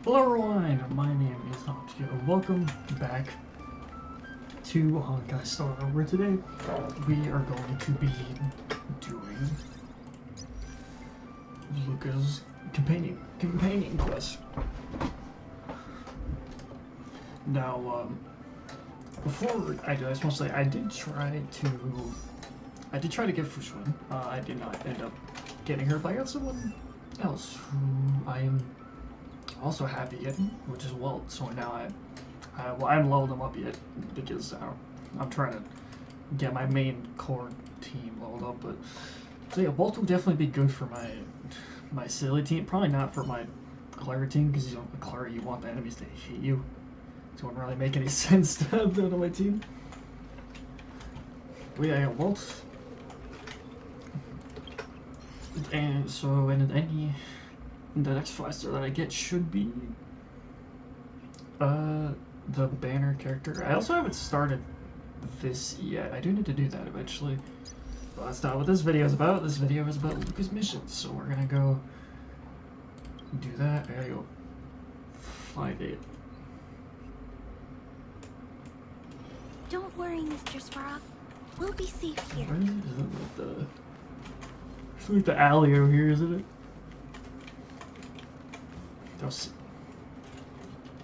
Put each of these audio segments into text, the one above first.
Hello everyone, my name is Honkai. Welcome back to Honkai StarRail, where today we are going to be doing LUKA's companion quest. Now, before I do, I just want to say I did try to get Fushun. I did not end up getting her, but I got someone else who I am also happy getting, which is Walt. So now I haven't leveled him up yet because I'm trying to get my main core team leveled up. But so yeah, Walt will definitely be good for my silly team. Probably not for my Clara team because Clara, you want the enemies to hate you. So it wouldn't really make any sense to have that on my team. But yeah, I got Walt. And so, the next five-star that I get should be the banner character. I also haven't started this yet. I do need to do that eventually. But that's not what this video is about. This video is about LUKA's missions. So we're gonna go do that. I gotta go find it. Don't worry, Mr. Svarog. We'll be safe here. Where is it? Is it like the... It's like the alley over here, isn't it?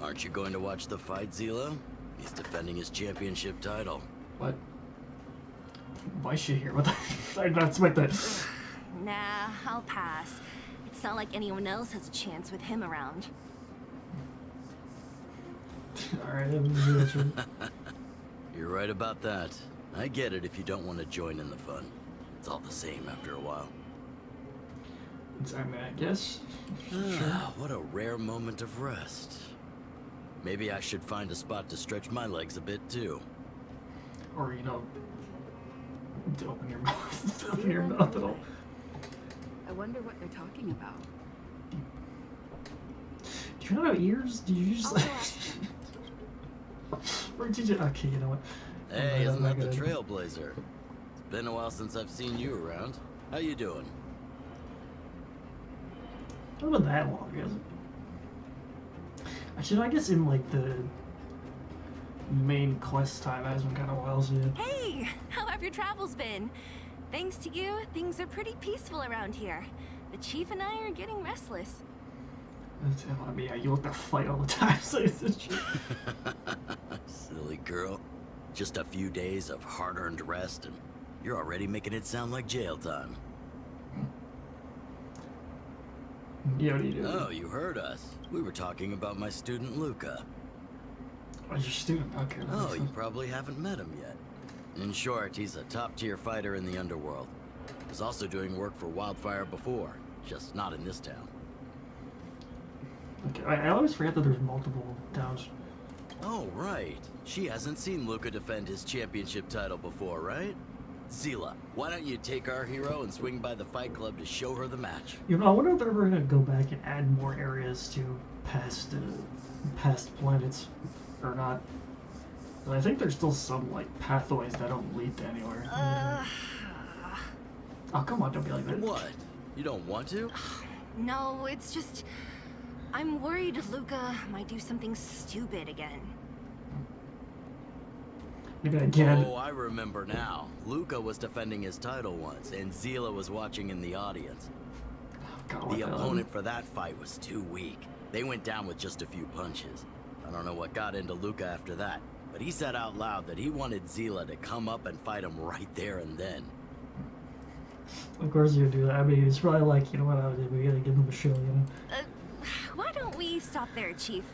Aren't you going to watch the fight, Zila? He's defending his championship title. What? Why is she here? What the... That's like the... Nah, I'll pass. It's not like anyone else has a chance with him around. Alright, that's right. You're right about that. I get it if you don't want to join in the fun. It's all the same after a while. I mean, I guess. Sure. What a rare moment of rest. Maybe I should find a spot to stretch my legs a bit too. Or, you know, to open your mouth. Open your mouth at all. I wonder what they're talking about. Do you not have ears? Do you just like... Or did you... Okay, you know what? Hey, isn't that the Trailblazer? It's been a while since I've seen you around. How you doing? Not been that long, is it? Actually, I guess in like the main quest time, it has been kind of a while since. Hey, how have your travels been? Thanks to you, things are pretty peaceful around here. The chief and I are getting restless. I mean, yeah, you look to fight all the time, so it's the truth. Silly girl. Just a few days of hard-earned rest and you're already making it sound like jail time. Yeah, what do you do? Oh, you heard us. We were talking about my student LUKA. Oh, your student? Okay. Oh, you probably haven't met him yet. In short, he's a top-tier fighter in the underworld. Was also doing work for Wildfire before, just not in this town. Okay, I always forget that there's multiple towns. Oh, right. She hasn't seen LUKA defend his championship title before, right? Zila, why don't you take our hero and swing by the fight club to show her the match? You know, I wonder if they're ever gonna go back and add more areas to past planets, or not. And I think there's still some like pathways that don't lead to anywhere. Oh come on, don't be like that. What? You don't want to? No, it's just... I'm worried LUKA might do something stupid again. Maybe again. Oh, I remember now. LUKA was defending his title once, and Zila was watching in the audience. God, The opponent for that fight was too weak. They went down with just a few punches. I don't know what got into LUKA after that, but he said out loud that he wanted Zila to come up and fight him right there and then. Of course you do that. I mean, it's probably like, you know what, we gotta give them a show, you know? Why don't we stop there, Chief?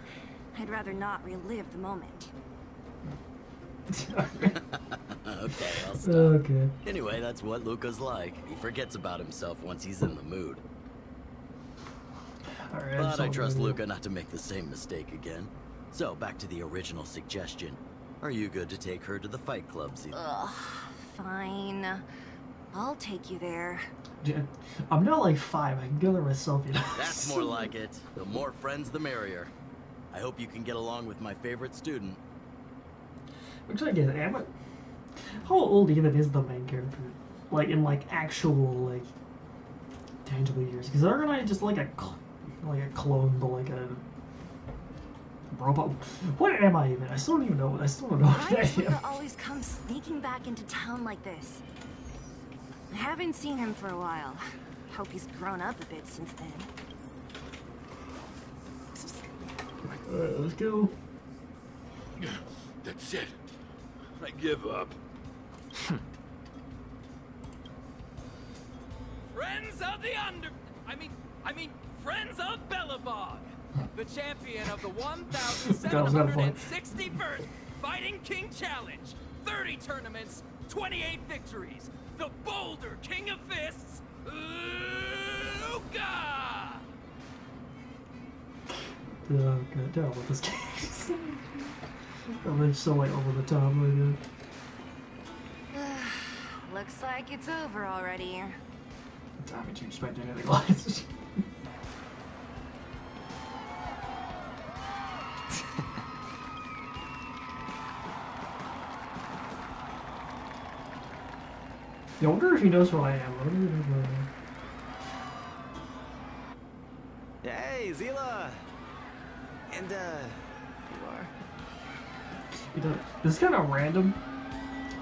I'd rather not relive the moment. Okay, I'll stop. Okay. Anyway, that's what LUKA's like. He forgets about himself once he's in the mood. Alright, But I trust LUKA not to make the same mistake again. So, back to the original suggestion. Are you good to take her to the fight club, Zila? Ugh, fine. I'll take you there. Yeah, I'm not like 5, I can go there myself, you know? That's more like it. The more friends, the merrier. I hope you can get along with my favorite student. Which I get, how old even is the main character? Like, in like actual, like, tangible years? Because they're gonna just like a clone, but like a Robot. What am I even? I still don't even know. I still don't know Why what does I am. Luka always come sneaking back into town like this? I haven't seen him for a while. Hope he's grown up a bit since then. Alright, let's go. That's it. I give up. Friends of the I mean, friends of Bellabog, the champion of the 1,761st Fighting King Challenge, 30 tournaments, 28 victories, the Boulder King of Fists, LUKA! Oh god, down with this game. I'm so like over the top right now. Looks like it's over already. Damn it, you expect anything less. I wonder if he knows who I am. Hey, Zila! And, you are? He does. This is kind of random,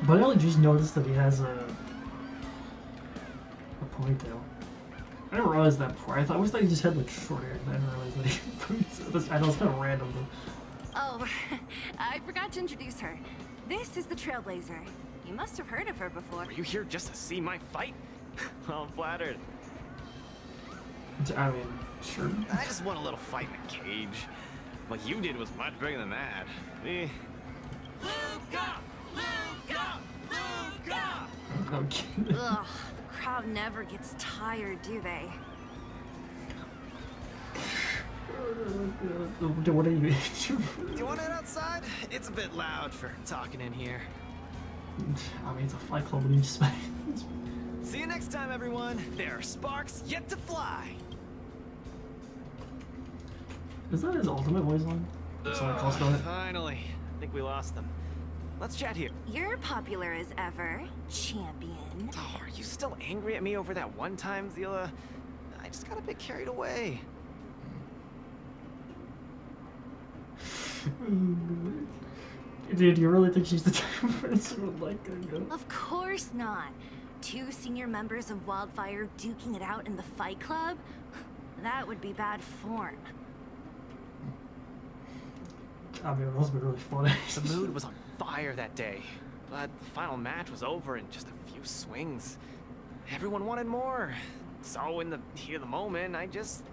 but I only just noticed that he has a ponytail. I didn't realize that before. I always thought he just had like short hair, and I didn't realize that he I know it's kind of random though. Oh, I forgot to introduce her. This is the Trailblazer. You must have heard of her before. Were you here just to see my fight? I'm flattered. I mean, sure. I just want a little fight in a cage. What you did was much bigger than that. Eh. LUKA! LUKA! LUKA! Okay. Ugh, the crowd never gets tired, do they? What are you? Do you want to head outside? It's a bit loud for talking in here. I mean, it's a fight club. What do you expect? See you next time, everyone. There are sparks yet to fly. Is that his ultimate voice line? Someone close to it. Finally. I think we lost them. Let's chat here. You're popular as ever, champion. Oh, are you still angry at me over that one time, Zila? I just got a bit carried away. Dude, you really think she's the type of person who would like her? Of course not. Two senior members of Wildfire duking it out in the Fight Club? That would be bad form. I mean, it must be really funny. The mood was on fire that day, but the final match was over in just a few swings. Everyone wanted more. So in the heat of the moment, I just...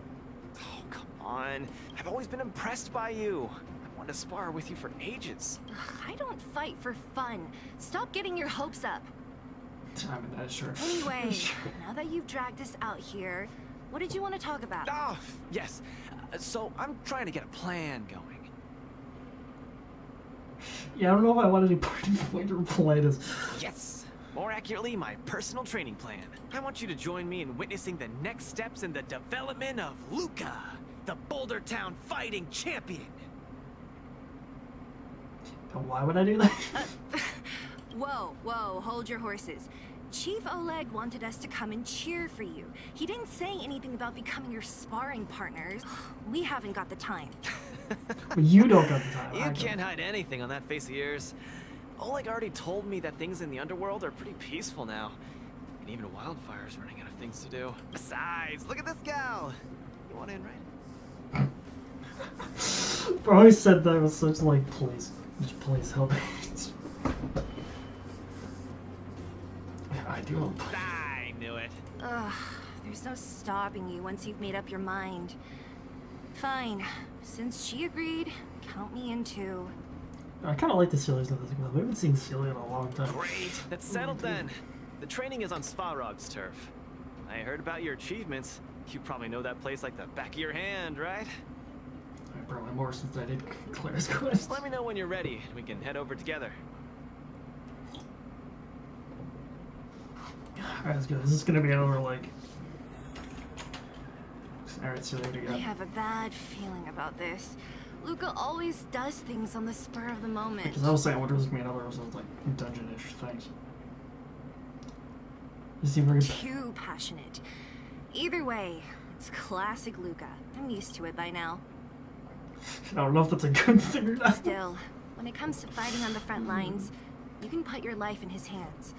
Oh, come on. I've always been impressed by you. I've wanted to spar with you for ages. Ugh, I don't fight for fun. Stop getting your hopes up. I mean, that's sure. Anyway, now that you've dragged us out here, what did you want to talk about? Oh, yes. So I'm trying to get a plan going. Yeah, I don't know if I want any part of what your plan is. Yes! More accurately, my personal training plan. I want you to join me in witnessing the next steps in the development of LUKA, the Boulder Town fighting champion. And why would I do that? Whoa, hold your horses. Chief Oleg wanted us to come and cheer for you. He didn't say anything about becoming your sparring partners. We haven't got the time. But you don't got the time. You can't hide anything on that face of yours. Oleg already told me that things in the underworld are pretty peaceful now. And even Wildfire's running out of things to do. Besides, look at this gal! You want in, right? Bro, I always said that with such like, please, just please help me. I do. I knew it. Ugh, there's no stopping you once you've made up your mind. Fine. Since she agreed, count me in too. I kind of like the Celia's not this good. We haven't seen Celia in a long time. Great. That's settled then. The training is on Svarog's turf. I heard about your achievements. You probably know that place like the back of your hand, right? Probably more since I did Claire's Just quest. let me know when you're ready, and we can head over together. Alright, let's go. This is gonna be another like. Alright, Celia, what do you I got? have a bad feeling about this. Luka always does things on the spur of the moment. Because I was saying, I wonder if there's gonna be another of those like dungeon-ish things. You seem very. Too passionate. Either way, it's classic Luka. I'm used to it by now. I don't know if that's a good thing or not. Still, when it comes to fighting on the front lines, you can put your life in his hands.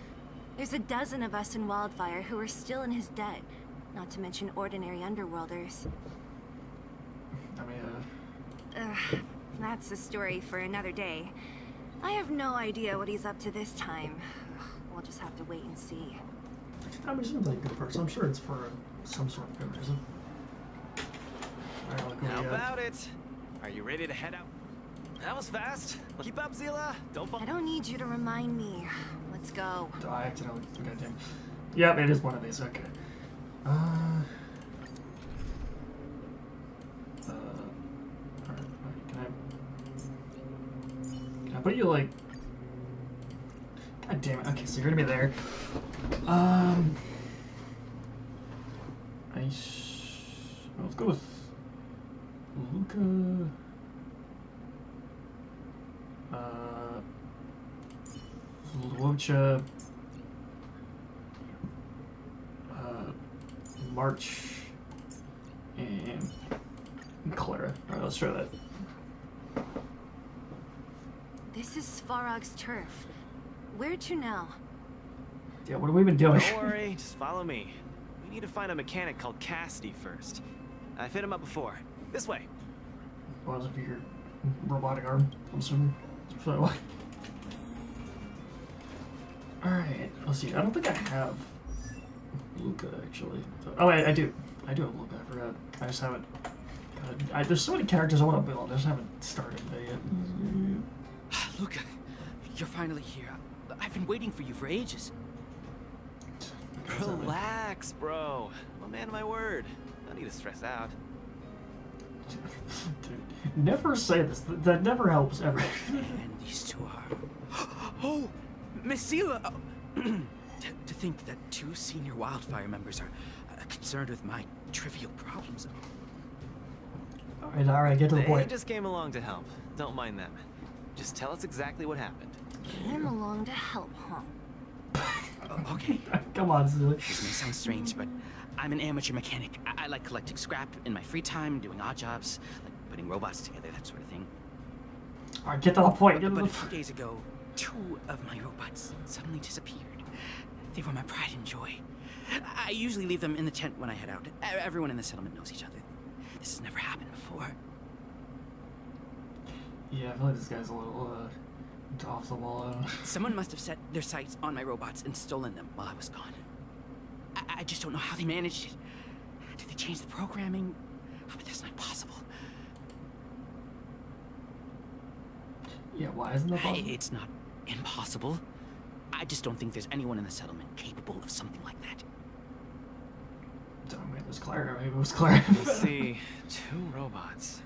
There's a dozen of us in Wildfire who are still in his debt, not to mention ordinary underworlders. I mean, That's a story for another day. I have no idea what he's up to this time. We'll just have to wait and see. I mean, seems like a good person. I'm sure it's for some sort of good reason. Alright, look How what we got. about it? Are you ready to head out? That was fast. Keep up, Zila. Don't fall. I don't need you to remind me. Let's go. Oh, I accidentally forgot to. Yep, it is one of these. Okay. Alright, can I put you like? God damn it. Okay, so you're gonna be there. Let's go with LUKA. Lucha. March. And Clara. Alright, let's try that. This is Svarog's turf. Where to now? Yeah, what have we been doing? Don't worry, just follow me. We need to find a mechanic called Cassidy first. I've hit him up before. This way. What was it for your robotic arm? I'm assuming. So, alright, let's see. I don't think I have LUKA actually. So, oh, I do. I do have LUKA. I forgot. I just haven't. There's so many characters I want to build. I just haven't started it yet. LUKA, you're finally here. I've been waiting for you for ages. Relax, bro. I'm a man of my word. No need to stress out. Dude, never say this. That never helps ever. And these two are... Oh! Miss Zila! To think that two senior Wildfire members are concerned with my trivial problems. Alright, get to the They point. just came along to help. Don't mind them. Just tell us exactly what happened. Came along to help, huh? Okay. Come on, silly. This may sound strange, but I'm an amateur mechanic. I like collecting scrap in my free time, doing odd jobs, like putting robots together, that sort of thing. Alright, get to the point. Get to But the a few days ago, two of my robots suddenly disappeared. They were my pride and joy. I usually leave them in the tent when I head out. Everyone in the settlement knows each other. This has never happened before. Yeah, I feel like this guy's a little, off the wall. Someone must have set their sights on my robots and stolen them while I was gone. I just don't know how they managed it. Did they change the programming? Oh, but that's not possible. Yeah, why isn't that possible? It's not impossible. I just don't think there's anyone in the settlement capable of something like that. Maybe it was Clara. Maybe it was Clara. Let's see. Two robots.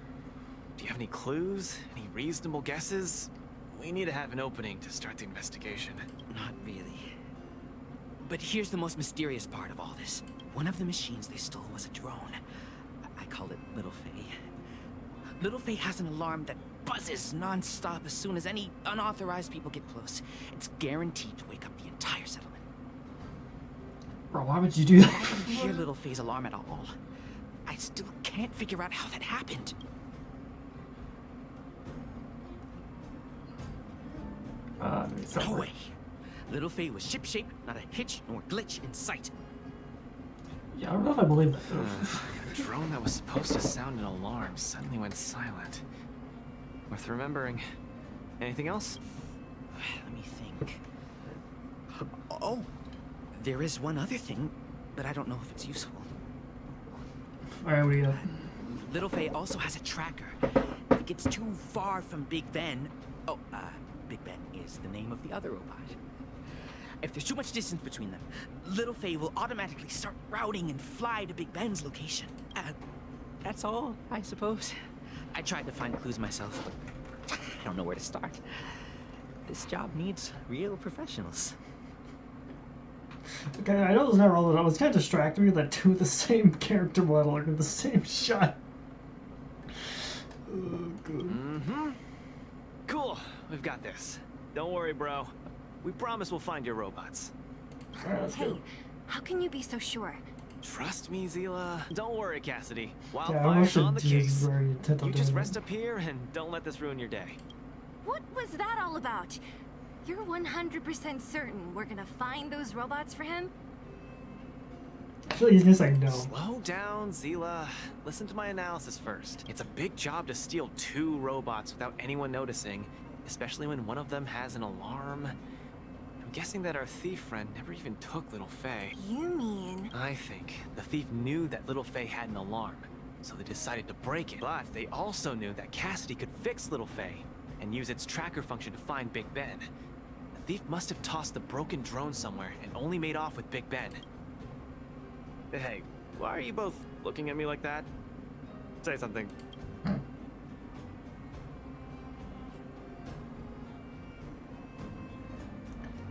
Do you have any clues? Any reasonable guesses? We need to have an opening to start the investigation. Not really. But here's the most mysterious part of all this. One of the machines they stole was a drone. I call it Little Faye. Little Faye has an alarm that buzzes non-stop as soon as any unauthorized people get close. It's guaranteed to wake up the entire settlement. Bro, why would you do I that? can hear Little Faye's alarm at all. I still can't figure out how that happened. It's not No right. way. Little Faye was ship-shape, not a hitch nor glitch in sight. Yeah, I don't know if I believe that. A drone that was supposed to sound an alarm suddenly went silent. Worth remembering. Anything else? Let me think. Oh, there is one other thing, but I don't know if it's useful. Alright, what do you got? Little Faye also has a tracker. If it gets too far from Big Ben... Oh, Big Ben is the name of the other robot. If there's too much distance between them, Little Faye will automatically start routing and fly to Big Ben's location. That's all, I suppose. I tried to find clues myself, but I don't know where to start. This job needs real professionals. Okay, I know it's not relevant. I was kind of distracted me that two of the same character model are in the same shot. Oh, good. Mm-hmm. Cool. We've got this. Don't worry, bro. We promise we'll find your robots. Alright, let's Hey, go. how can you be so sure? Trust me, Zila. Don't worry, Cassidy. Yeah, I Wildfire's wish on the it is case. very intent on You just doing rest that. up here and don't let this ruin your day. What was that all about? You're 100% certain we're gonna find those robots for him? I feel like he's gonna say no. Slow down, Zila. Listen to my analysis first. It's a big job to steal 2 robots without anyone noticing, especially when one of them has an alarm. I'm guessing that our thief friend never even took Little Faye. You mean... I think the thief knew that Little Faye had an alarm, so they decided to break it. But they also knew that Cassidy could fix Little Faye and use its tracker function to find Big Ben. The thief must have tossed the broken drone somewhere and only made off with Big Ben. Hey, why are you both looking at me like that? Say something.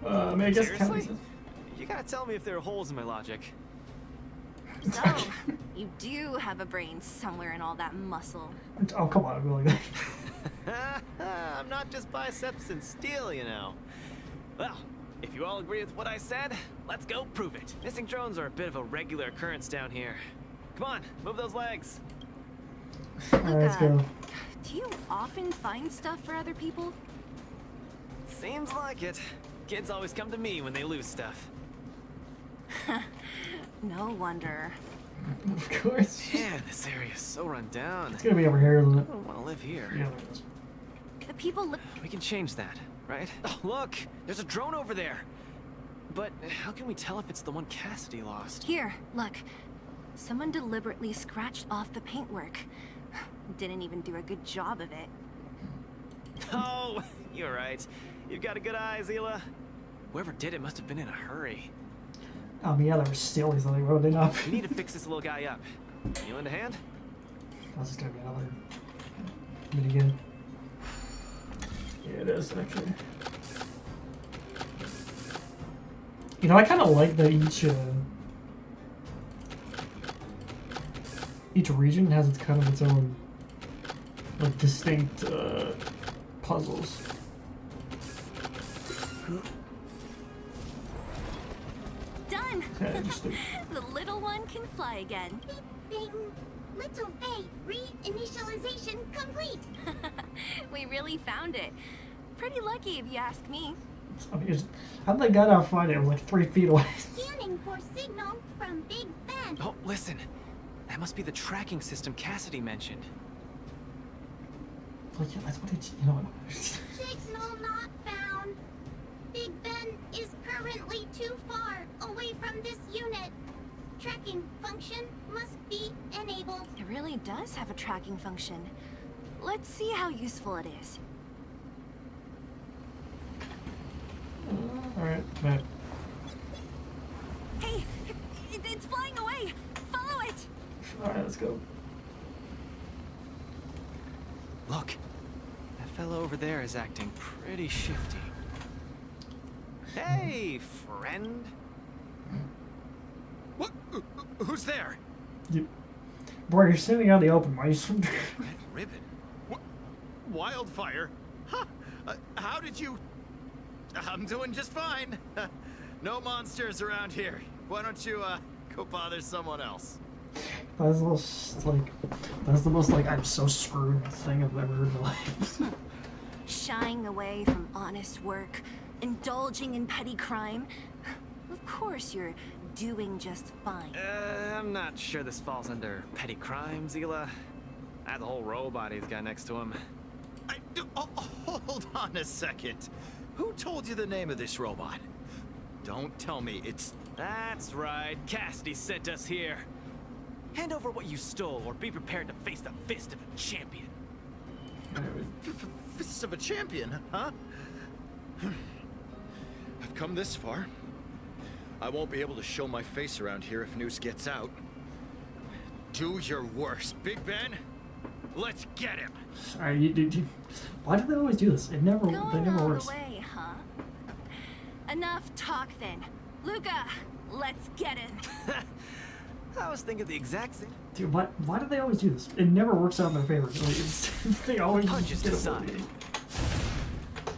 I mean, I guess Seriously? You gotta tell me if there are holes in my logic. So, you do have a brain somewhere in all that muscle. Oh, come on, really? I'm not just biceps and steel, you know. Well, if you all agree with what I said, let's go prove it. Missing drones are a bit of a regular occurrence down here. Come on, move those legs. Alright, let's go. Do you often find stuff for other people? Seems like it. Kids always come to me when they lose stuff. No wonder. Of course. Man, this area is so run down. It's gonna be over here, isn't I it? don't want to live here. Yeah, there it is. The people look... We can change that, right? Oh, look! There's a drone over there! But how can we tell if it's the one Cassidy lost? Here, look. Someone deliberately scratched off the paintwork. Didn't even do a good job of it. Oh, you're right. You've got a good eye, Zila. Whoever did it must have been in a hurry. Yeah, they were stealing something. Why would they not? We need to fix this little guy up. You lend a hand? That's just gonna be another minigun. Yeah, it is, actually. You know, I kind of like that each region has its kind of its own, like, distinct puzzles. Done! Yeah, just The little one can fly again. Bing! Little Faye, reinitialization complete! We really found it. Pretty lucky if you ask me. I mean, how'd they got out find it? It was like 3 feet away. Scanning for signal from Big Ben. Oh, listen. That must be the tracking system Cassidy mentioned. Like, yeah, that's what it's, you know what? Signal not found. Big Ben is currently too far away from this unit. Tracking function must be enabled. It really does have a tracking function. Let's see how useful it is. Alright, man. Hey, it's flying away. Follow it. Alright, let's go. Look. That fellow over there is acting pretty shifty. Hey, friend. What? Who's there? Boy, you're sitting out in the open, mice. Red ribbon? What? Wildfire? Huh? How did you... I'm doing just fine. No monsters around here. Why don't you, go bother someone else? That's the most, like, I'm so screwed thing I've ever heard in my life. Shying away from honest work, indulging in petty crime. Of course you're doing just fine. I'm not sure this falls under petty crime, Zila. I had the whole robot he's got next to him. Hold on a second. Who told you the name of this robot? Don't tell me it's... That's right. Cassidy sent us here. Hand over what you stole, or be prepared to face the fist of a champion. Fists of a champion, huh? I've come this far. I won't be able to show my face around here if news gets out. Do your worst, Big Ben. Let's get him. Alright, why do they always do this? They never Going all works. the way, huh? Enough talk then. Luka, let's get him. I was thinking the exact same. Dude, why do they always do this? It never works out in their favor. Like, they always Punches get aside. avoided.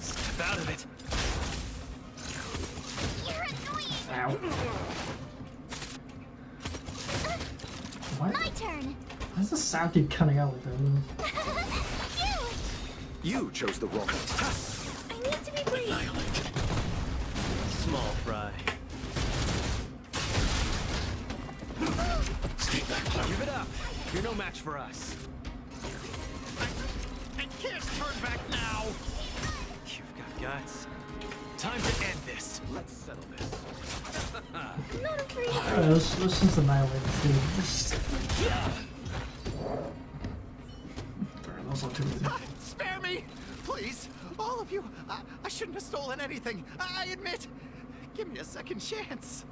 Step out of it. You're annoying! Ow. Why? My turn. Why does the sound keep cutting out like that? Phew! You chose the wrong I need to be brave. Small fry. Give it up. You're no match for us. I can't turn back now. You've got guts. Time to end this. Let's settle this. I'm not afraid. Let's just annihilate this dude. Alright, those are too easy. Spare me, please. All of you. I shouldn't have stolen anything. I admit. Give me a second chance.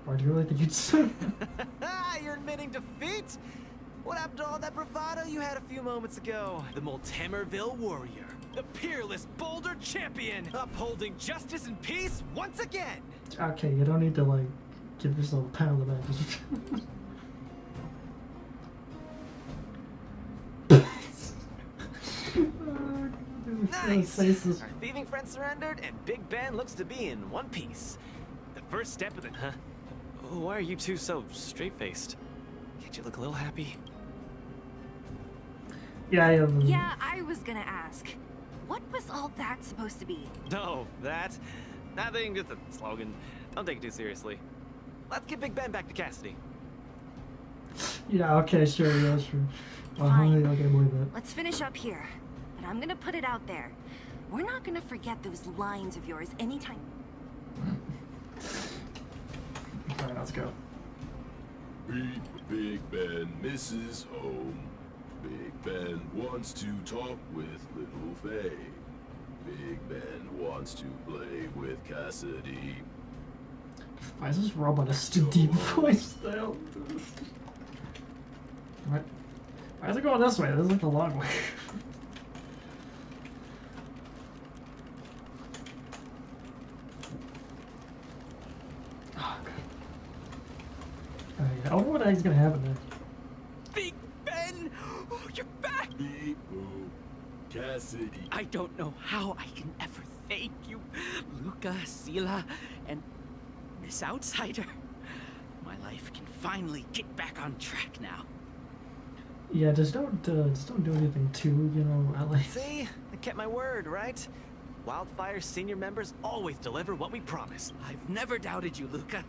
Why do you really think you'd say? You're admitting defeat? What happened to all that bravado you had a few moments ago? The Multimerville warrior. The peerless Boulder champion. Upholding justice and peace once again. Okay, you don't need to, like, give yourself a pat on the back. Nice! Our thieving friend surrendered, and Big Ben looks to be in one piece. The first step of the... Huh? Why are you two so straight-faced? Can't you look a little happy? Yeah, I am. Yeah, I was gonna ask. What was all that supposed to be? No, that... Nothing, just a slogan. Don't take it too seriously. Let's get Big Ben back to Cassidy. Yeah, okay, sure, yeah, sure. Fine. Okay, believe that. Let's finish up here. But I'm gonna put it out there. We're not gonna forget those lines of yours anytime. Alright, let's go. Big Ben misses home. Big Ben wants to talk with Little Faye. Big Ben wants to play with Cassidy. Why is this robot a deep voice though? What? Why is it going this way? This is like the long way. Oh, God. I wonder what the heck's gonna happen there. Big Ben! Oh, you're back! Boo. Cassidy. I don't know how I can ever thank you, Luka, Sila, and this outsider. My life can finally get back on track now. Yeah, just don't do anything too, you know, like. See? I kept my word, right? Wildfire's senior members always deliver what we promise. I've never doubted you, Luka.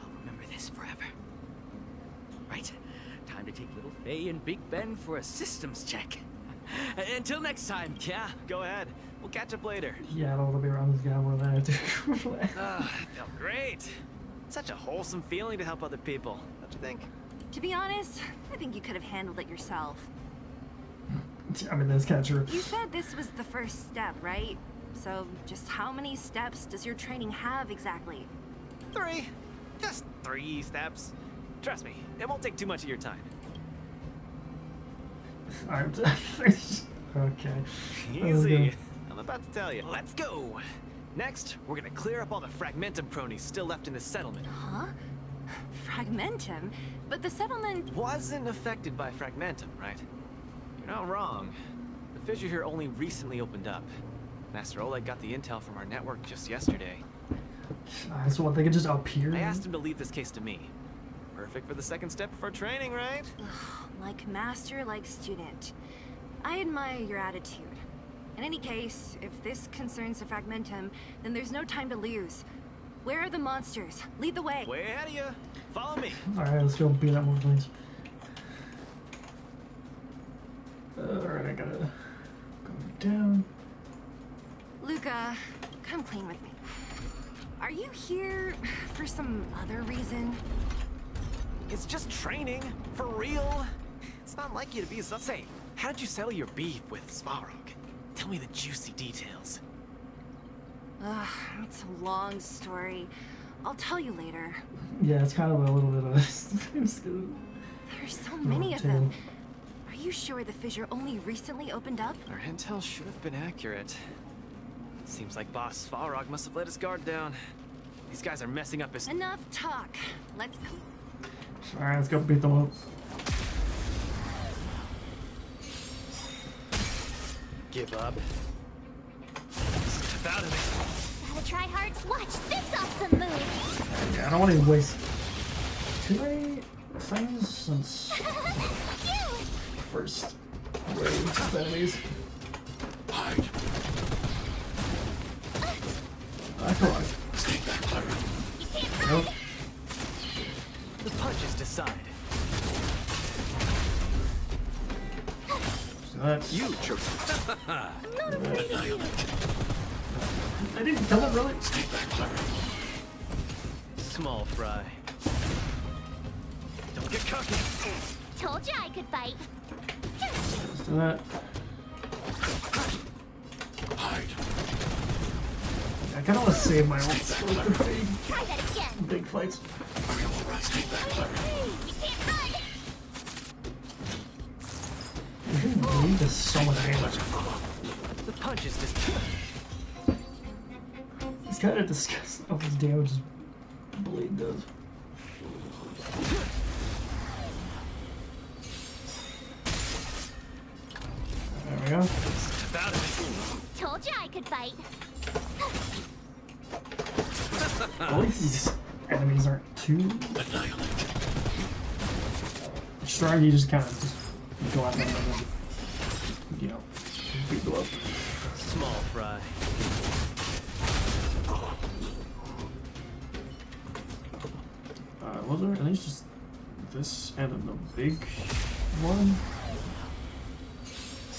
I'll remember this forever. Right, time to take little Faye and Big Ben for a systems check. Until next time. Yeah, go ahead. We'll catch up later. Yeah, I don't want to be around this guy more than I have to. That felt great. Such a wholesome feeling to help other people, don't you think? To be honest, I think you could have handled it yourself. I mean, that's kind of true. You said this was the first step, right? So, just how many steps does your training have exactly? 3. Just 3 steps. Trust me, it won't take too much of your time. Alright. Okay. Easy. I'm about to tell you. Let's go. Next, we're gonna clear up all the Fragmentum cronies still left in the settlement. Huh? Fragmentum? But the settlement... Wasn't affected by Fragmentum, right? You're not wrong. The fissure here only recently opened up. Master Oleg got the intel from our network just yesterday. So what, they could just appear? I asked him to leave this case to me. Perfect for the second step of our training, right? Like master, like student. I admire your attitude. In any case, if this concerns the Fragmentum, then there's no time to lose. Where are the monsters? Lead the way. Way ahead of you. Follow me. Alright, let's go beat up more things. Alright, I gotta go down. Luka, come clean with me. Are you here for some other reason? It's just training. For real. It's not like you to be so... Say, how did you settle your beef with Svarog? Tell me the juicy details. Ugh, it's a long story. I'll tell you later. Yeah, it's kind of a little bit of There's so many of them. Are you sure the fissure only recently opened up? Our intel should have been accurate. Seems like Boss Svarog must have let his guard down. These guys are messing up his... Enough talk. Let's go. Alright, let's go beat them up. Give up. Step out of it. Gotta try hard. Watch this awesome move. Yeah, I don't want to waste too many things since first wave of enemies. Hide. Come on. Stay back, Clara. Nope. The punches decide. So that's... You chose. I didn't kill it, really? Stay back, Clara. Small fry. Don't get cocky. Told you I could fight. Let's do that. Hide. I kind of want to save my ult for the Try that again. big fights. Are you alright? Stay back, Clara. You can't run. This blade does so much damage. The punches just. It's kind of disgusting how much damage his blade does. There we go. About it. Told you I could fight. At least these enemies aren't too Annihilate. strong. You just kind of just go at them and then, you know, beat them up. Small fry. Was there? I think it's just this and then the big one.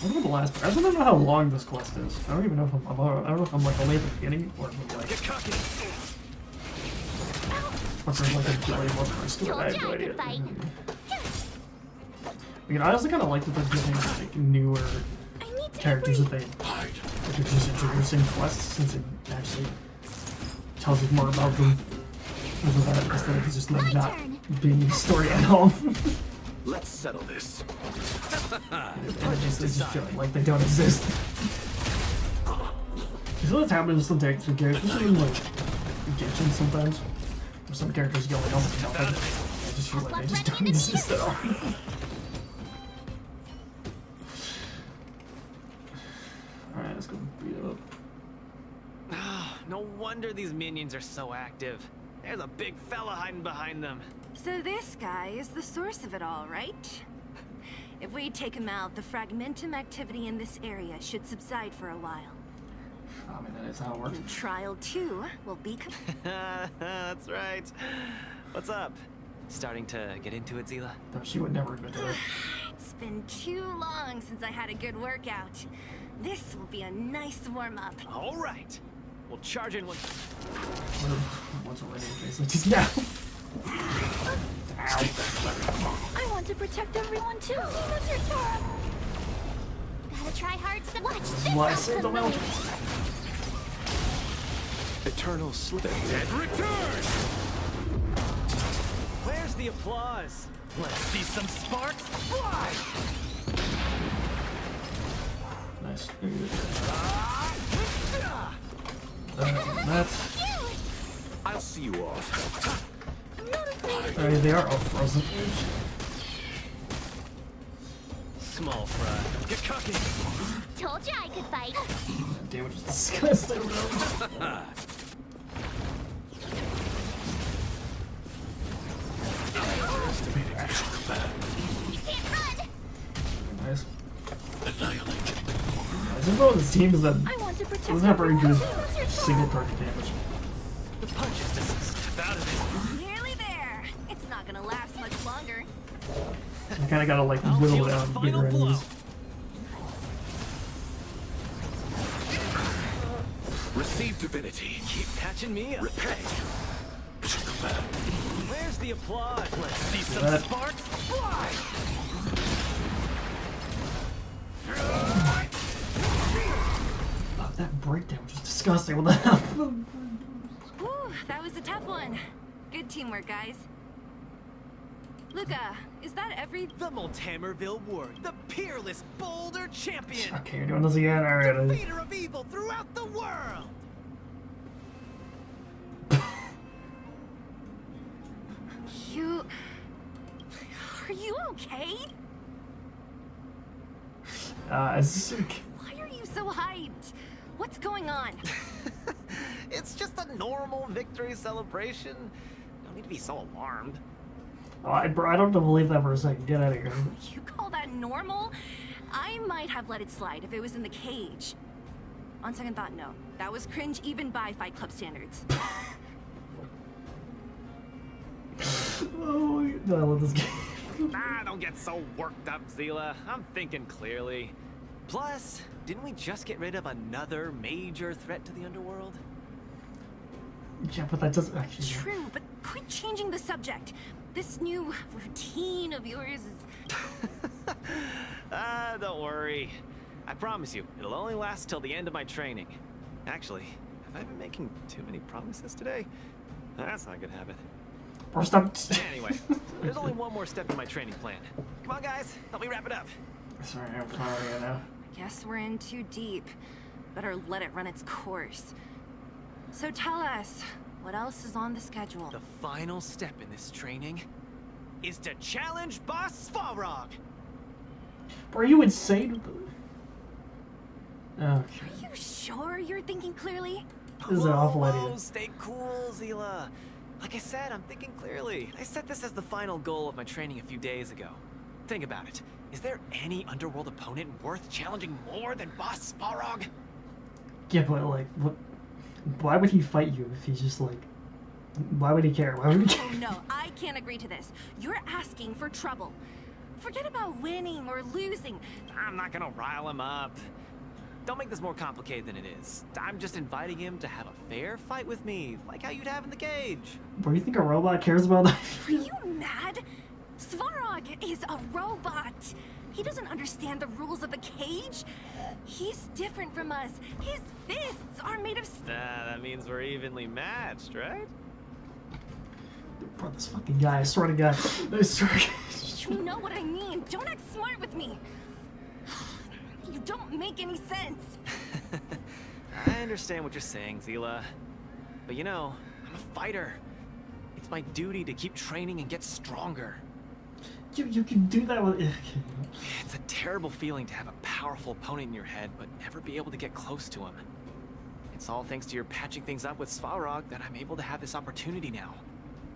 What about the last part? I don't know how long this quest is. I don't even know if I don't know if I'm like only at the beginning or if I'm like Get cocky. or if there's like a delay more parts to it. I have no idea. I mean, I also kind of like that they're giving like newer characters that they're just introducing quests since it actually tells you more about them. Instead of just them not being in the story at all. Let's settle this. They just feel like they don't exist. You feel that's happening with some characters, especially in like Genshin sometimes. Where some characters go like almost nothing. I just feel like they just don't exist at all. Alright, let's go beat it up. No wonder these minions are so active. There's a big fella hiding behind them. So this guy is the source of it all, right? If we take him out, the fragmentum activity in this area should subside for a while. I mean, that is how it works. And Trial 2 will be... That's right. What's up? Starting to get into it, Zila? No, she would never admit to it. It's been too long since I had a good workout. This will be a nice warm-up. All right. We'll charge in one. What's a radio face like just now? Ow. I want to protect everyone too. What's your turn? Gotta try hard. Watch This this. is why I saved the mountain. Eternal slip. Dead return! Where's the applause? Let's see some sparks fly! Nice. That's... I'll see you off. They are all frozen. Small fry. Get cocky. Told you I could fight. Damage is disgusting. You can't run. Nice. Annihilate. I just know this team is that I want to protect doesn't have very good What's your single target damage. The punches just. Out of it. Nearly there. It's not gonna last much longer. I kind of gotta like I'll whittle deal down the bigger final blow. enemies. Receive divinity. Keep catching me up. Repay. Where's the applause? Let's see some That- sparks fly! Oh, that breakdown was just disgusting. What the hell? Whew, that was a tough one. Good teamwork, guys. Luka, is that every... The Multamerville Warrior, the peerless boulder champion, Okay, you're doing this again. Alright. defeater of evil throughout the world. You... Are you okay? Is this like... Why are you so hyped? What's going on? It's just a normal victory celebration. Don't need to be so alarmed. Bro, I don't believe that for a second. Get out of here. You call that normal? I might have let it slide if it was in the cage. On second thought, no. That was cringe even by Fight Club standards. Oh, no, I love this game. Don't get so worked up, Zila. I'm thinking clearly. Plus, didn't we just get rid of another major threat to the underworld? Yeah, but that doesn't actually. True, but quit changing the subject. This new routine of yours is... Don't worry. I promise you, it'll only last till the end of my training. Actually, have I been making too many promises today? That's not a good habit. Or stop. Anyway, there's only one more step in my training plan. Come on, guys, help me wrap it up. Sorry, I'm following you now. Guess we're in too deep. Better let it run its course. So tell us, what else is on the schedule? The final step in this training is to challenge Boss Svarog. Bro, are you insane? Okay. Are you sure you're thinking clearly? This is an awful idea. Stay cool, Zila. Like I said, I'm thinking clearly. I set this as the final goal of my training a few days ago. Think about it. Is there any underworld opponent worth challenging more than Boss Svarog? Yeah, but like, what? Why would he fight you if he's just like? Why would he care? Why would he care? Oh no, I can't agree to this. You're asking for trouble. Forget about winning or losing. I'm not gonna rile him up. Don't make this more complicated than it is. I'm just inviting him to have a fair fight with me, like how you'd have in the cage. Bro, you think a robot cares about that? Are you mad? Svarog is a robot. He doesn't understand the rules of the cage. He's different from us. His fists are made of... That means we're evenly matched, right? Bro, this fucking guy, I swear to God. I swear to God. You know what I mean. Don't act smart with me. You don't make any sense. I understand what you're saying, Zila. But you know, I'm a fighter. It's my duty to keep training and get stronger. You can do that with... It's a terrible feeling to have a powerful opponent in your head, but never be able to get close to him. It's all thanks to your patching things up with Svarog that I'm able to have this opportunity now.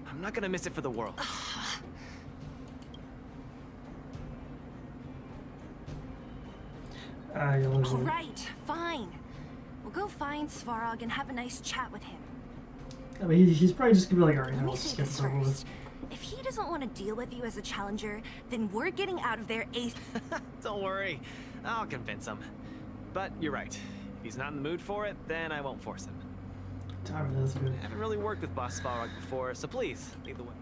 I'm not gonna miss it for the world. Alright, fine. We'll go find Svarog and have a nice chat with him. I mean, he's probably just gonna be like, alright, Let now me let's say get this some of first. If he doesn't want to deal with you as a challenger, then we're getting out of there ASAP. Don't worry, I'll convince him. But you're right. If he's not in the mood for it, then I won't force him. That's good. I haven't really worked with Boss Svarog before, so please, lead the way.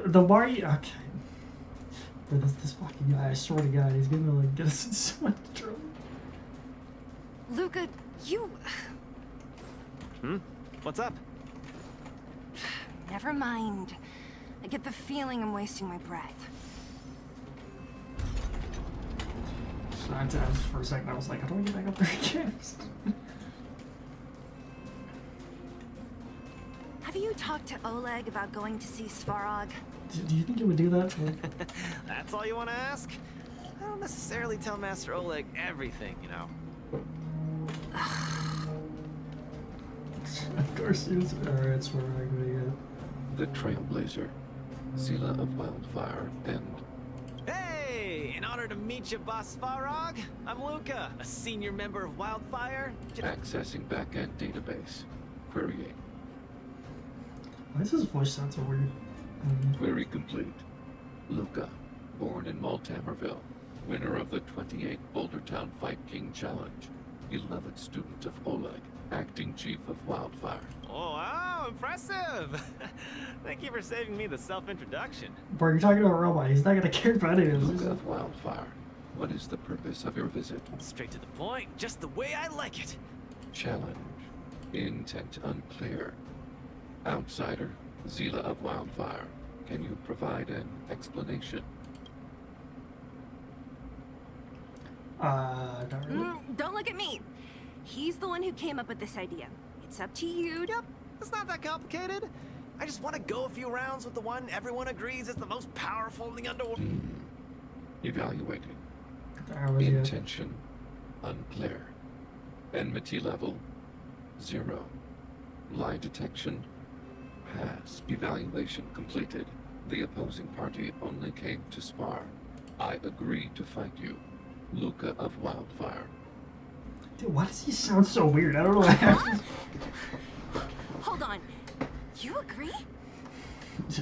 The more you... Okay. Bro, this fucking guy, I swear to God, he's gonna like get us in so much trouble. Luka, you... What's up? Never mind. I get the feeling I'm wasting my breath. For a second, I was like, how do I get back up there again? Have you talked to Oleg about going to see Svarog? Do you think it would do that? That's all you want to ask? I don't necessarily tell Master Oleg everything, you know. Of course it is. Alright, Svarog, what do you got? The Trailblazer, Zila of Wildfire, and... Hey! In honor to meet you, Boss Svarog, I'm Luka, a senior member of Wildfire. accessing backend database. Querying. Why does his voice sound so weird? Query complete. Luka, born in Maltamerville, winner of the 28th Bouldertown Fight King Challenge, 11th student of Oleg, acting chief of Wildfire. Oh, wow, impressive! Thank you for saving me the self-introduction. Bro, you're talking to a robot. He's not gonna care about it. Luka of Wildfire, what is the purpose of your visit? Straight to the point, just the way I like it. Challenge. Intent unclear. Outsider, Zila of Wildfire, can you provide an explanation? Not really. Don't look at me. He's the one who came up with this idea. It's up to you. Yep, it's not that complicated. I just want to go a few rounds with the one everyone agrees is the most powerful in the underworld. Evaluating. Alright, yeah. Intention unclear. Enmity level 0. Lie detection pass. Evaluation completed. The opposing party only came to spar. I agree to fight you. LUKA of Wildfire. Dude, why does he sound so weird? I don't know. Hold on. You agree?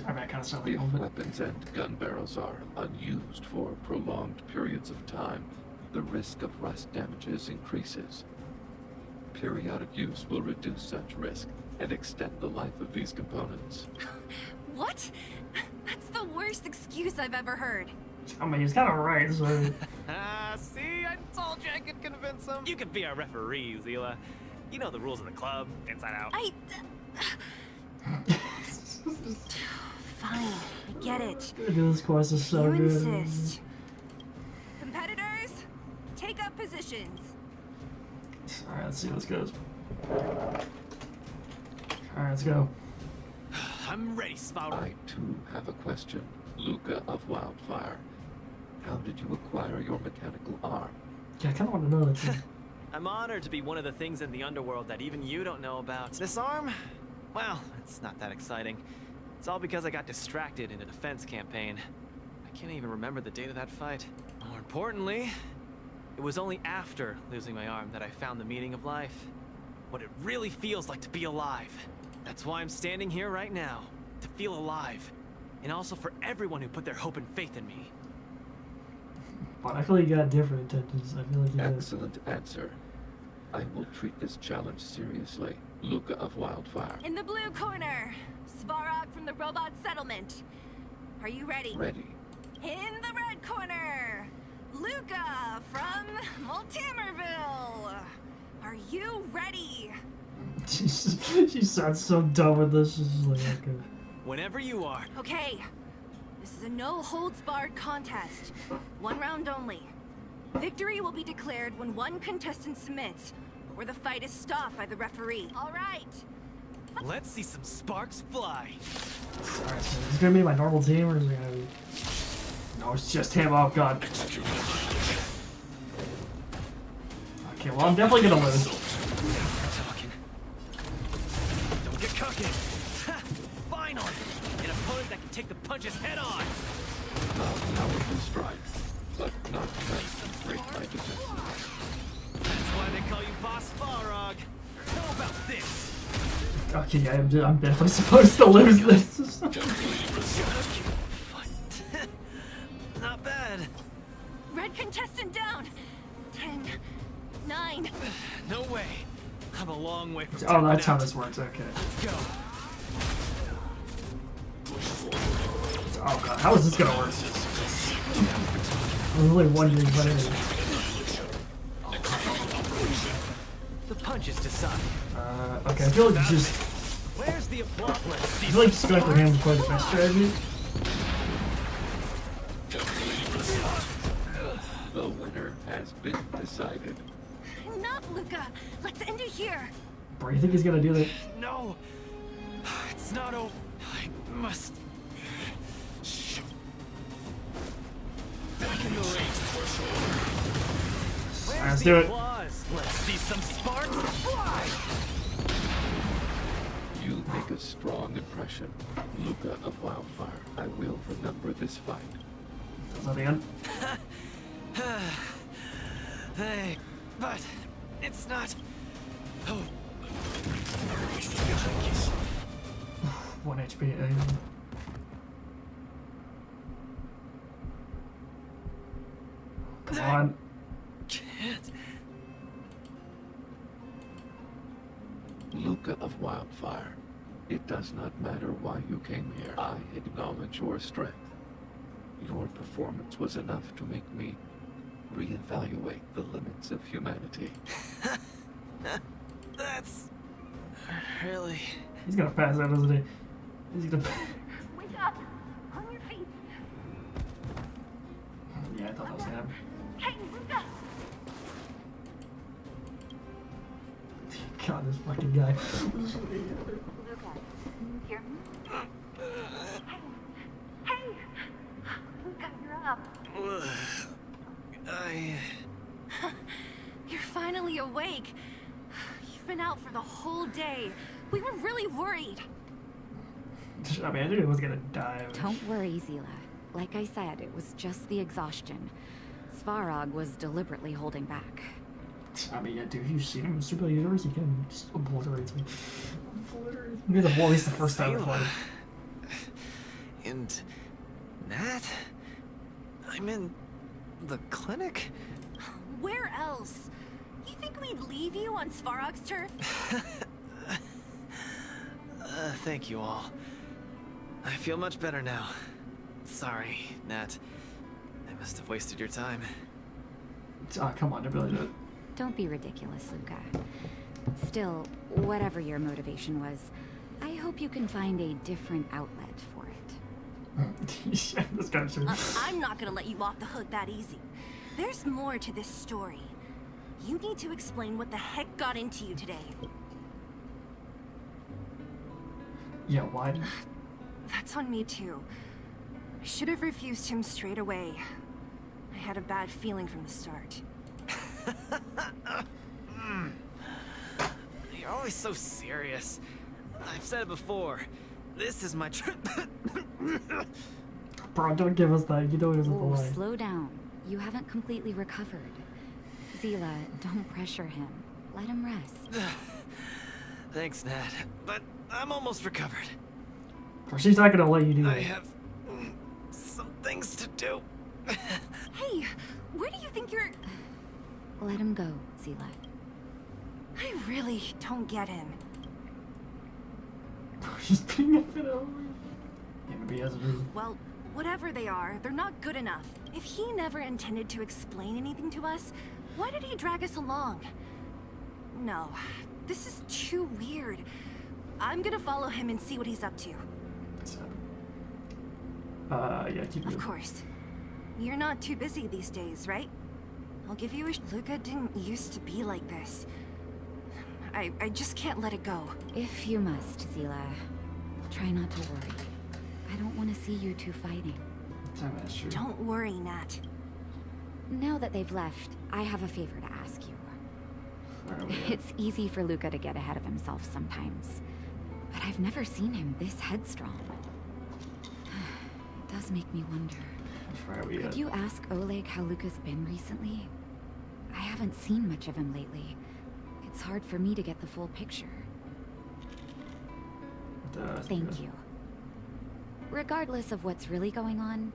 I mean, I kind of sound like If him, but weapons and gun barrels are unused for prolonged periods of time, the risk of rust damages increases. Periodic use will reduce such risk and extend the life of these components. What? That's the worst excuse I've ever heard. I mean, he's kind of right. So. See, I told you I could convince him. You could be our referee, Zila. You know the rules of the club, inside out. Fine, I get it. Dude, this course is so You good. insist. Competitors, take up positions. Alright, let's see how this goes. Alright, let's go. I'm ready, Svarog. I too have a question. LUKA of Wildfire. How did you acquire your mechanical arm? Yeah, I kind of want to know that too. I'm honored to be one of the things in the underworld that even you don't know about. This arm? Well, it's not that exciting. It's all because I got distracted in a defense campaign. I can't even remember the date of that fight. More importantly, it was only after losing my arm that I found the meaning of life. What it really feels like to be alive. That's why I'm standing here right now. To feel alive. And also for everyone who put their hope and faith in me. But I feel like you got different intentions. I feel like you did. Excellent answer. I will treat this challenge seriously. LUKA of Wildfire. In the blue corner, Svarog from the robot settlement. Are you ready? Ready. In the red corner, LUKA from Multimerville. Are you ready? She sounds so dumb with this. She's just like, okay. Whenever you are. Okay, this is a no-holds-barred contest. One round only. Victory will be declared when one contestant submits, or the fight is stopped by the referee. All right. Let's see some sparks fly. Alright, so is this gonna be my normal team, or is it gonna be... No, it's just him. Oh, God. Okay, well, I'm definitely gonna lose. Talking. Don't get cocky. Final. An opponent that can take the punches head on. Powerful strike, but not enough to break my defense. That's why they call you Boss Balrog. How about this? Okay, yeah, I'm definitely supposed to lose this. Not bad. Red contestant down. 10, 9. No way. I'm a long way from Oh, that's how tapping this works. Okay. out. Let's go. Oh God, how is this gonna work? I'm really wondering what it is. The punches decide. Okay, I feel like just... Where's the applause? Let's I see. feel like just going for him is probably the best strategy. The winner has been decided. Enough, LUKA. Let's end it here. Bro, you think he's gonna do that? No. It's not over. I must... Back in the race. Alright, let's do it. Applause? Let's see some sparks fly. You make a strong impression, LUKA of Wildfire. I will remember this fight. Is that the end? Hey, but it's not. Oh. 1 HP. Come on. Can't. LUKA of Wildfire. It does not matter why you came here. I acknowledge your strength. Your performance was enough to make me reevaluate the limits of humanity. That's really. He's gonna pass out, isn't he? He's gonna... Wake up. On your feet. Yeah, I thought that was gonna happen. Hey, LUKA. God, this fucking guy. LUKA, here. Hey. LUKA, you're up. You're finally awake. You've been out for the whole day. We were really worried. I mean, I knew I was gonna die. Don't worry, Zila. Like I said, it was just the exhaustion. Svarog was deliberately holding back. I mean, yeah, dude, you've seen him in Super Universe, you can just obliterate me. Obliterate me. You're the voice the first time I played. And Nat? I'm in the clinic? Where else? You think we'd leave you on Svarog's turf? Thank you all. I feel much better now. Sorry, Nat. I must have wasted your time. Come on, I really did. Don't be ridiculous, Luka. Still, whatever your motivation was, I hope you can find a different outlet for it. Yeah, this guy's true. I'm not gonna let you off the hook that easy. There's more to this story. You need to explain what the heck got into you today. Yeah, why? That's on me too. I should have refused him straight away. I had a bad feeling from the start. You're always so serious. I've said it before. This is my Bro, don't give us that. You know it isn't the Oh, line. slow down. You haven't completely recovered. Zila, don't pressure him. Let him rest. Thanks, Nat. But I'm almost recovered. Bro, she's not gonna let you do I it. have some things to do. Hey, where do you think you're... Let him go, Zila. I really don't get him. She's being a bit over. Yeah, maybe he has a reason. Well, whatever they are, they're not good enough. If he never intended to explain anything to us, why did he drag us along? No, this is too weird. I'm gonna follow him and see what he's up to. Yeah, keep Of going. course. You're not too busy these days, right? I'll give you a Luka didn't used to be like this. I just can't let it go. If you must, Zila, try not to worry. I don't want to see you two fighting. Damn, that's true. Don't worry, Nat. Now that they've left, I have a favor to ask you. Alright, we got- It's easy for Luka to get ahead of himself sometimes, but I've never seen him this headstrong. It does make me wonder. Alright, we Could got- you ask Oleg how Luka's been recently? I haven't seen much of him lately. It's hard for me to get the full picture. Thank you. Regardless of what's really going on,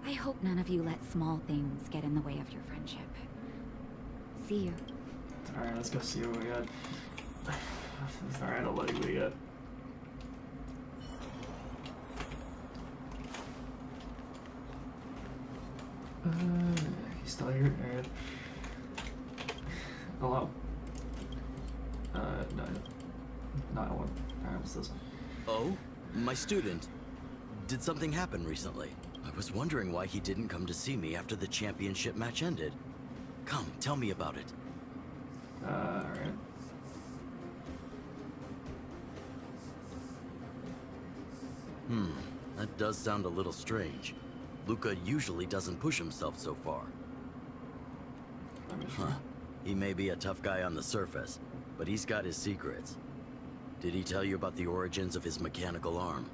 I hope none of you let small things get in the way of your friendship. See you. Alright, let's go see what we got. Alright, I'll let you what we got. He's still here? Alright. Hello. No. Not one. Alright, what's this? Oh? My student. Did something happen recently? I was wondering why he didn't come to see me after the championship match ended. Come, tell me about it. Alright. That does sound a little strange. Luka usually doesn't push himself so far. Let me see. Huh. He may be a tough guy on the surface, but he's got his secrets. Did he tell you about the origins of his mechanical arm?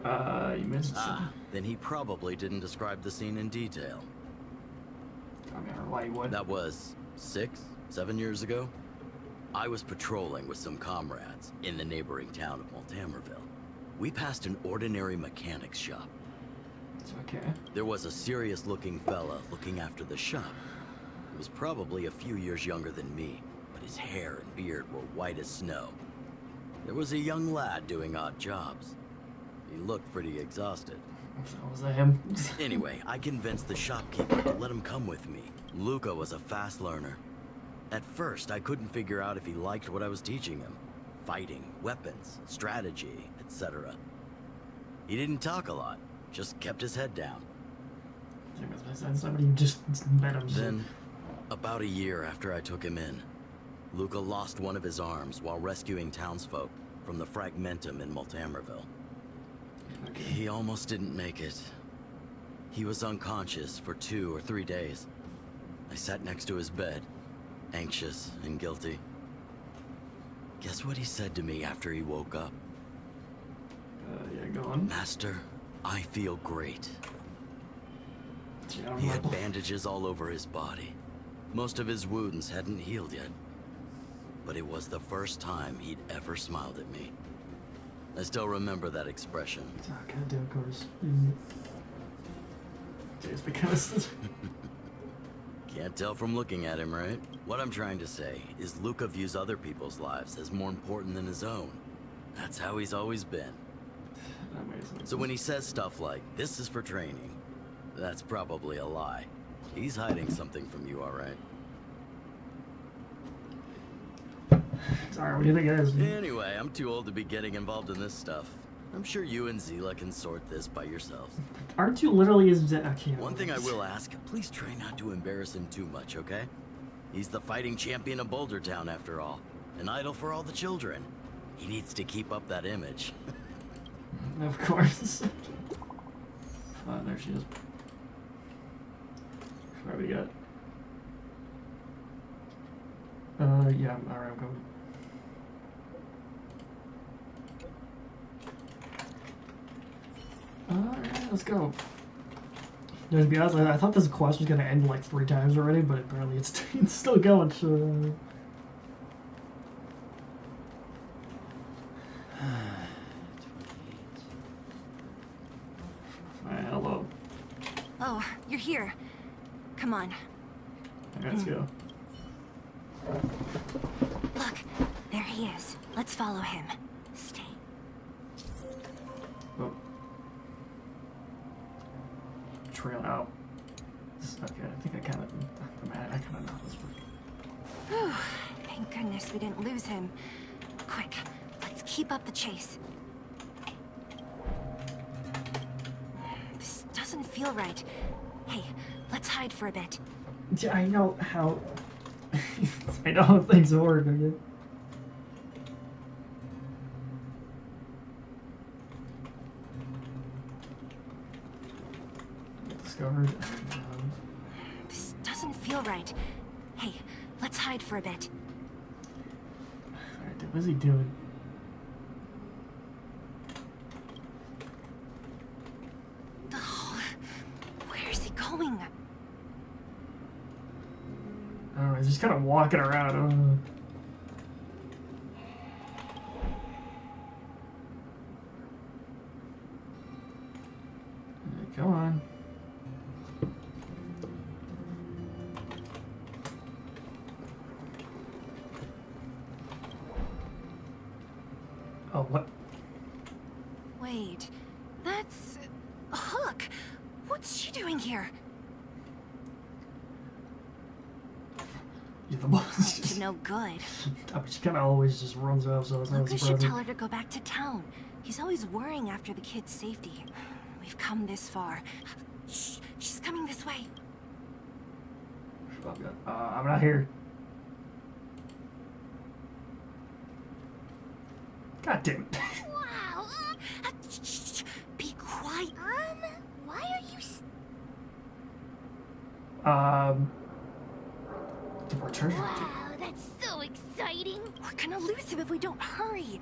You mentioned something. Then he probably didn't describe the scene in detail. I mean, why you would? That was 6, 7 years ago. I was patrolling with some comrades in the neighboring town of Multamerville. We passed an ordinary mechanic's shop. It's okay. There was a serious-looking fella looking after the shop. He was probably a few years younger than me, but his hair and beard were white as snow. There was a young lad doing odd jobs. He looked pretty exhausted. Was that him? Anyway, I convinced the shopkeeper to let him come with me. Luka was a fast learner. At first, I couldn't figure out if he liked what I was teaching him. Fighting, weapons, strategy, etc. He didn't talk a lot, just kept his head down. Somebody just met him. Then, about a year after I took him in, Luka lost one of his arms while rescuing townsfolk from the Fragmentum in Multamerville. Okay. He almost didn't make it. He was unconscious for 2 or 3 days. I sat next to his bed, anxious and guilty. Guess what he said to me after he woke up? Alright, go on. Master, I feel great. Yeah, He had bandages all over his body. Most of his wounds hadn't healed yet. But it was the first time he'd ever smiled at me. I still remember that expression. Oh, goddamn, of course. It's because... Can't tell from looking at him, right? What I'm trying to say is Luka views other people's lives as more important than his own. That's how he's always been. So when he says stuff like, "This is for training," that's probably a lie. He's hiding something from you, all right? Sorry, what do you think it is? Anyway, I'm too old to be getting involved in this stuff. I'm sure you and Zila can sort this by yourselves. Aren't you literally his... I can't. One thing I will ask, please try not to embarrass him too much, okay? He's the fighting champion of Boulder Town, after all. An idol for all the children. He needs to keep up that image. Of course. There she is. What do we got? Yeah, alright, I'm going. Alright, let's go. To be honest, I thought this quest was gonna end like 3 times already, but apparently it's still going, so... Hello. Oh, you're here. Come on. Let's go. Look, there he is. Let's follow him. Stay. Oh. Trail out. Okay, I think I kind of know this one. Whew, thank goodness we didn't lose him. Quick, let's keep up the chase. This doesn't feel right. Hey, let's hide for a bit. Yeah, I know how... I know how things work, okay? Discovered. This doesn't feel right. Hey, let's hide for a bit. Alright, what's he doing? Oh, where is he going? I don't know, he's just kind of walking around. Come on. Oh, what? Wait, that's... Hook! What's she doing here? You're the boss. To no good. She kind of always just runs off, so it's not Luka should surprising. tell her to go back to town. He's always worrying after the kid's safety. We've come this far. Shh, she's coming this way. I'm not here. God damn it. Wow. Shh, be quiet. Why are you... More treasure. Wow, that's so exciting. We're gonna lose him if we don't hurry.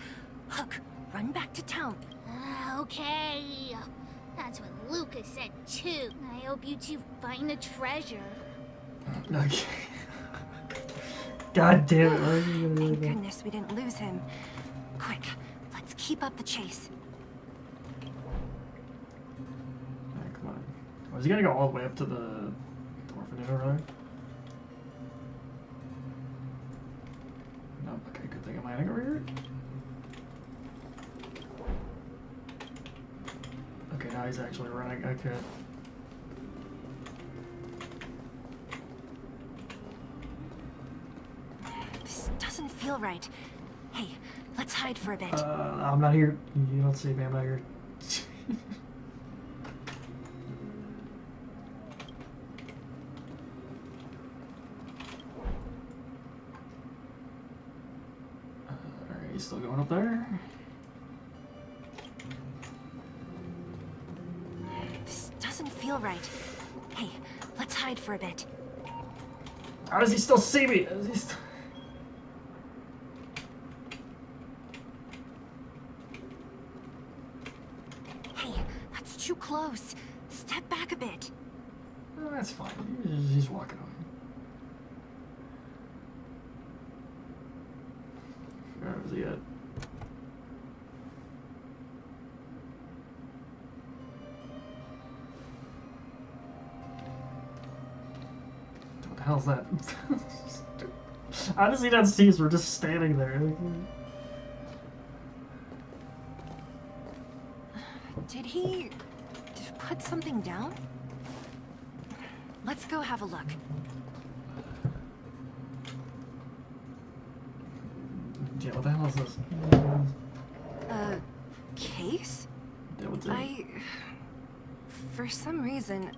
Hook, run back to town. Okay. That's what Luka said too. I hope you two find the treasure. Okay. God damn it. Thank goodness we didn't lose him. Quick, let's keep up the chase. Alright, come on. Oh, is he gonna go all the way up to the orphanage over there? No, okay, good thing I'm hiding over here. Okay, now he's actually running. Okay. This doesn't feel right. Hey, let's hide for a bit. I'm not here. You don't see me, I'm not here. Alright, he's still going up there. This doesn't feel right. Hey, let's hide for a bit. How does he still see me? Is he still... close. Step back a bit. Oh, that's fine. He's walking on. Where was he at? What the hell's that? Honestly, that seems we're just standing there. Did he put something down? Let's go have a look. Yeah, what the hell is this? A case? Yeah, what's it? For some reason...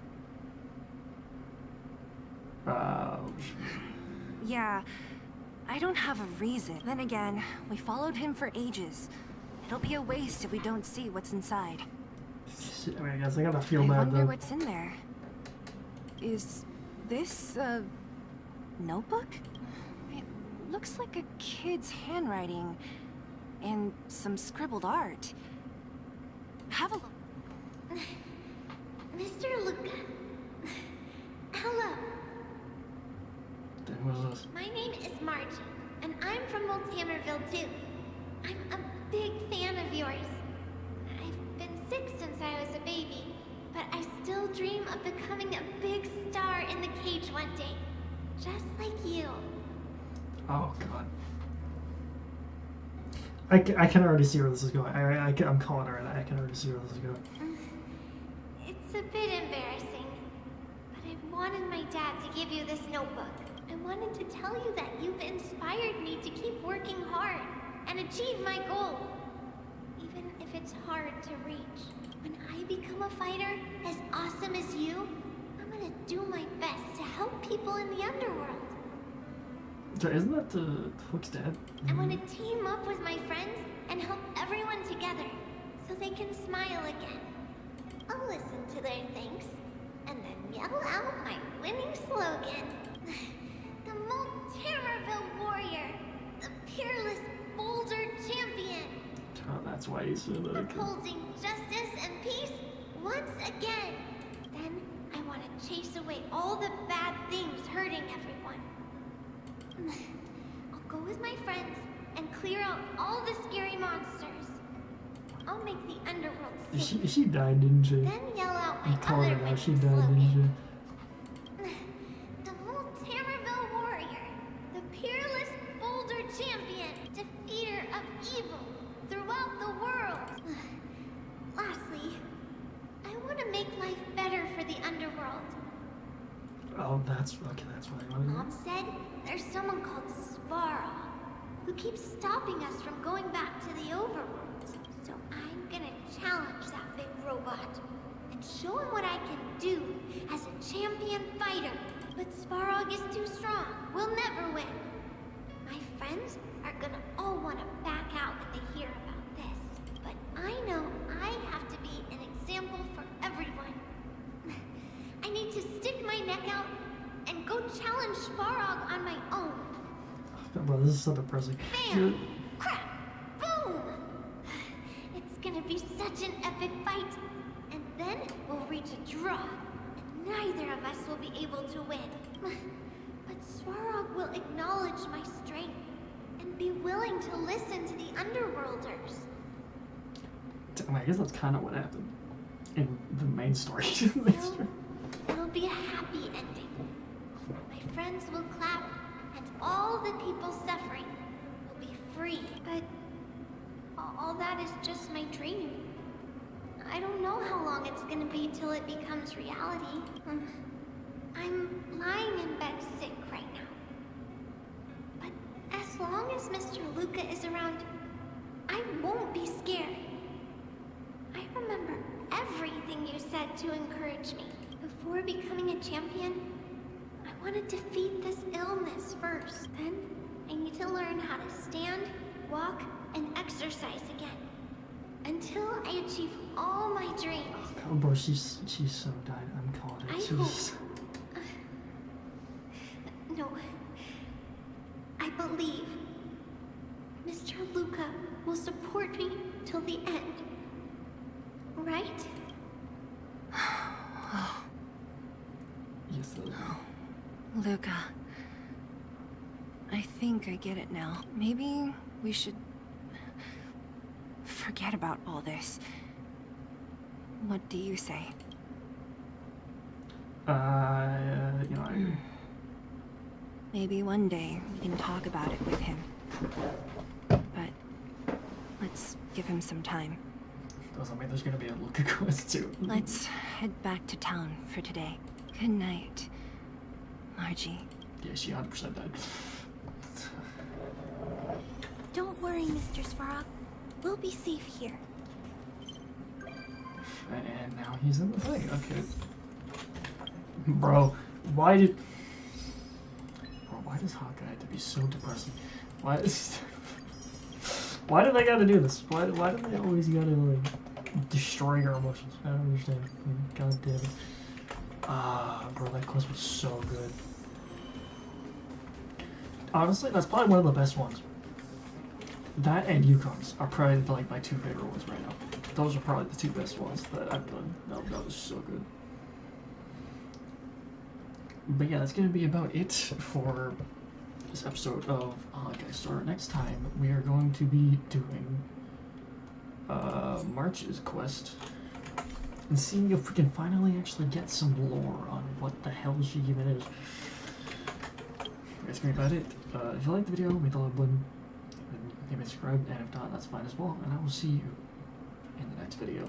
Yeah, I don't have a reason. Then again, we followed him for ages. It'll be a waste if we don't see what's inside. Shit, I mean, I guess I gotta feel I bad wonder though. what's in there. Is this a notebook? It looks like a kid's handwriting and some scribbled art. Have a look. Mr. Luka. Hello. Damn, what is this? My name is Margie, and I'm from Multamerville too. I'm a big fan of yours. I've been sick since I was a baby, but I still dream of becoming a big star in the cage one day. Just like you. Oh god. I can already see where this is going. I'm calling her and I can already see where this is going. It's a bit embarrassing, but I've wanted my dad to give you this notebook. I wanted to tell you that you've inspired me to keep working hard and achieve my goal. Even if it's hard to reach. When I become a fighter as awesome as you, I'm gonna do my best to help people in the underworld. So isn't that Hook's dad? I want to team up with my friends and help everyone together so they can smile again. I'll listen to their thanks and then yell out my winning slogan. The Multamerville Warrior, the peerless Boulder Champion, Oh, that's why he's so like. upholding justice and peace once again. Then I want to chase away all the bad things hurting everyone. I'll go with my friends and clear out all the scary monsters. I'll make the underworld safe. She died, didn't she? Then yell out my I'm calling other her now. winning She died, slogan. didn't The Multamerville Warrior, the peerless Boulder Champion, defeater of evil throughout the world. Lastly, I want to make life better for the underworld. she? Oh, that's okay. That's why I wanted. Mom said there's someone called StarRail who keeps stopping us from going back to the overworld. So I'm gonna challenge that big robot and show him what I can do as a champion fighter. But Svarog is too strong. We'll never win. My friends are gonna all want to back out when they hear about this. But I know I have to be an example for everyone. I need to stick my neck out and go challenge Svarog on my own. Bro, this is so depressing. Bam! Crap! Boom! It's gonna be such an epic fight. And then we'll reach a draw. And neither of us will be able to win. But Svarog will acknowledge my strength and be willing to listen to the Underworlders. I, mean, I guess that's kind of what happened in the main story. So, it'll be a happy ending. My friends will clap, and all the people suffering will be free. But all that is just my dream. I don't know how long it's gonna be till it becomes reality. I'm lying in bed sick right now. But as long as Mr. Luka is around, I won't be scared. I remember everything you said to encourage me. Before becoming a champion, I want to defeat this illness first. Then, I need to learn how to stand, walk, and exercise again. Until I achieve all my dreams. Oh, bro, she's so died. I'm calling it. I She's... hope. No. I believe Mr. Luka will support me till the end. Right? really good. Luka. I think I get it now. Maybe we should forget about all this. What do you say? You know, I agree. Maybe one day we can talk about it with him. But let's give him some time. Doesn't mean there's gonna be a LUKA quest too. Let's head back to town for today. Good night, Margie. Yeah, she 100% died. Don't worry, Mr. Svarog. We'll be safe here. And now he's in the thing. Okay. Bro, why does Honkai have to be so depressing? Why do they gotta do this? Why do they always gotta like destroy your emotions? I don't understand. God damn it. Bro, that quest was so good. Honestly, that's probably one of the best ones. That and Yukon's are probably like my two favorite ones right now. Those are probably the two best ones that I've done. That was so good. But yeah, that's gonna be about it for this episode of Honkai Star. Next time we are going to be doing March's quest and seeing if we can finally actually get some lore on what the hell she even is. That's gonna be about it. If you liked the video, hit the like button and maybe subscribe, and if not, that's fine as well. And I will see you in the next video.